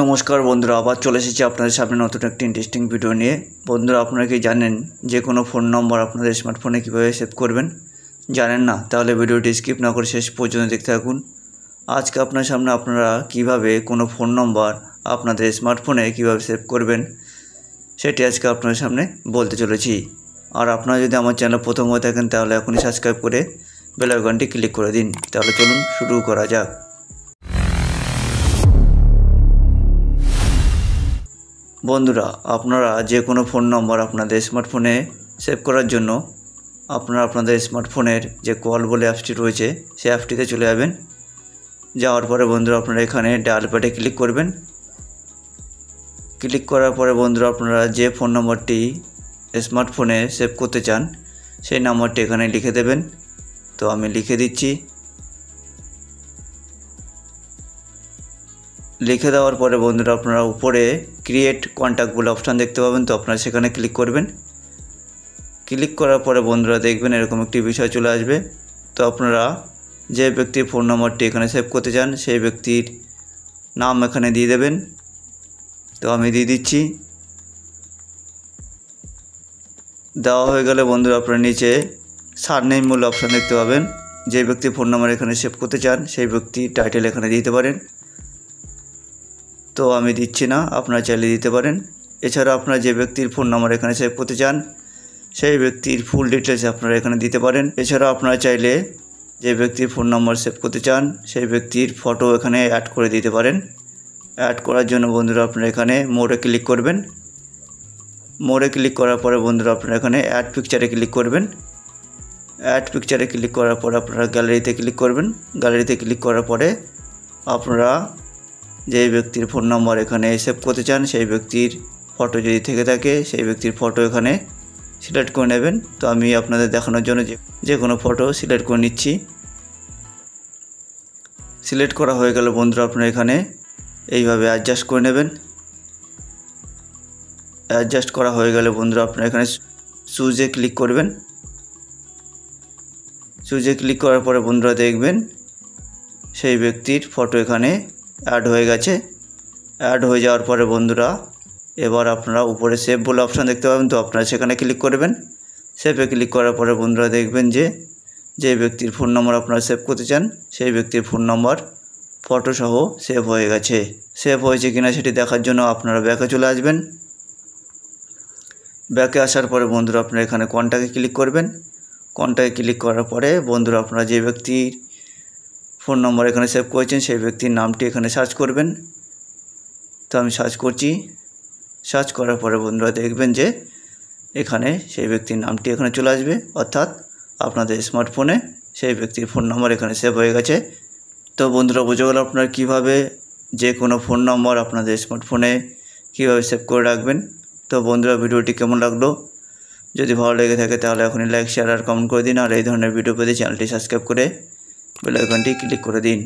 নমস্কার বন্ধুরা, আবার চলে এসেছি আপনাদের সামনে নতুন একটি ইন্টারেস্টিং ভিডিও নিয়ে। বন্ধুরা, আপনারা কি জানেন যে কোনো ফোন নম্বর আপনাদের স্মার্টফোনে কীভাবে সেভ করবেন? জানেন না? তাহলে ভিডিওটি স্কিপ না করে শেষ পর্যন্ত দেখতে থাকুন। আজকে আপনার সামনে আপনারা কিভাবে কোনো ফোন নম্বর আপনাদের স্মার্টফোনে কীভাবে সেভ করবেন সেটি আজকে আপনাদের সামনে বলতে চলেছি। আর আপনারা যদি আমার চ্যানেল প্রথম হয়ে থাকেন তাহলে এখনই সাবস্ক্রাইব করে বেল আইকনটি ক্লিক করে দিন। তাহলে চলুন শুরু করা যাক। বন্ধুরা, আপনারা যে কোনো ফোন নম্বর আপনাদের স্মার্টফোনে সেভ করার জন্য আপনারা আপনাদের স্মার্টফোনের যে কল বলে অ্যাপসটি রয়েছে সেই অ্যাপটিতে চলে যাবেন। যাওয়ার পরে বন্ধুরা আপনারা এখানে ডায়াল প্যাডে ক্লিক করবেন। ক্লিক করার পরে বন্ধুরা আপনারা যে ফোন নম্বরটি স্মার্টফোনে সেভ করতে চান সেই নাম্বারটি এখানে লিখে দেবেন। তো আমি লিখে দিচ্ছি। লিখে দেওয়ার পরে বন্ধুরা আপনারা উপরে ক্রিয়েট কন্ট্যাক্ট বলে অপশান দেখতে পাবেন। তো আপনারা সেখানে ক্লিক করবেন। ক্লিক করার পরে বন্ধুরা দেখবেন এরকম একটি বিষয় চলে আসবে। তো আপনারা যে ব্যক্তির ফোন নম্বরটি এখানে সেভ করতে চান সেই ব্যক্তির নাম এখানে দিয়ে দেবেন। তো আমি দিয়ে দিচ্ছি। দেওয়া হয়ে গেলে বন্ধুরা আপনারা নিচে সারনেম বলে অপশান দেখতে পাবেন। যে ব্যক্তির ফোন নম্বর এখানে সেভ করতে চান সেই ব্যক্তির টাইটেল এখানে দিতে পারেন। তো আমি দিচ্ছি না, আপনারা চাইলে দিতে পারেন। এছাড়া আপনারা যে ব্যক্তির ফোন নম্বর এখানে সেভ করতে চান সেই ব্যক্তির ফুল ডিটেলস আপনারা এখানে দিতে পারেন। এছাড়া আপনারা চাইলে যে ব্যক্তির ফোন নম্বর সেভ করতে চান সেই ব্যক্তির ফটো এখানে অ্যাড করে দিতে পারেন। অ্যাড করার জন্য বন্ধুরা আপনারা এখানে মোড়ে ক্লিক করবেন। মোড়ে ক্লিক করার পরে বন্ধুরা আপনারা এখানে অ্যাড পিকচারে ক্লিক করবেন। অ্যাড পিকচারে ক্লিক করার পরে আপনারা গ্যালারিতে ক্লিক করবেন। গ্যালারিতে ক্লিক করার পরে আপনারা যে ব্যক্তির ফোন নম্বর এখানে সেভ করতে চান সেই ব্যক্তির ফটো যদি থেকে থাকে সেই ব্যক্তির ফটো এখানে সিলেক্ট করে নেবেন। তো আমি আপনাদের দেখানোর জন্য যে কোনো ফটো সিলেক্ট করে নিচ্ছি। সিলেক্ট করা হয়ে গেলে বন্ধুরা আপনারা এখানে এইভাবে অ্যাডজাস্ট করে নেবেন। অ্যাডজাস্ট করা হয়ে গেলে বন্ধুরা আপনারা এখানে চুজে ক্লিক করবেন। চুজে ক্লিক করার পরে বন্ধুরা দেখবেন সেই ব্যক্তির ফটো এখানে অ্যাড হয়ে গেছে। অ্যাড হয়ে যাওয়ার পরে বন্ধুরা এবার আপনারা উপরে সেভ বলে অপশান দেখতে পাবেন। তো আপনারা সেখানে ক্লিক করবেন। সেভে ক্লিক করার পরে বন্ধুরা দেখবেন যে ব্যক্তির ফোন নম্বর আপনারা সেভ করতে চান সেই ব্যক্তির ফোন নম্বর ফটো সহ সেভ হয়ে গেছে। সেভ হয়েছে কিনা সেটি দেখার জন্য আপনারা ব্যাকে চলে আসবেন। ব্যাকে আসার পরে বন্ধুরা আপনারা এখানে কন্ট্যাক্টে ক্লিক করবেন। কন্ট্যাক্টে ক্লিক করার পরে বন্ধুরা আপনারা যে ব্যক্তির ফোন নম্বর এখানে সেভ করেছেন সেই ব্যক্তির নামটি এখানে সার্চ করবেন। তো আমি সার্চ করছি। সার্চ করার পরে বন্ধুরা দেখবেন যে এখানে সেই ব্যক্তির নামটি এখানে চলে আসবে, অর্থাৎ আপনাদের স্মার্টফোনে সেই ব্যক্তির ফোন নম্বর এখানে সেভ হয়ে গেছে। তো বন্ধুরা বুঝে গেল আপনারা কীভাবে যে কোনো ফোন নম্বর আপনাদের স্মার্টফোনে কীভাবে সেভ করে রাখবেন। তো বন্ধুরা ভিডিওটি কেমন লাগলো? যদি ভালো লেগে থাকে তাহলে এখনই লাইক, শেয়ার আর কমেন্ট করে দিন। আর এই ধরনের ভিডিও পেতে চ্যানেলটি সাবস্ক্রাইব করে বেল আইকনটি ক্লিক করে দিন।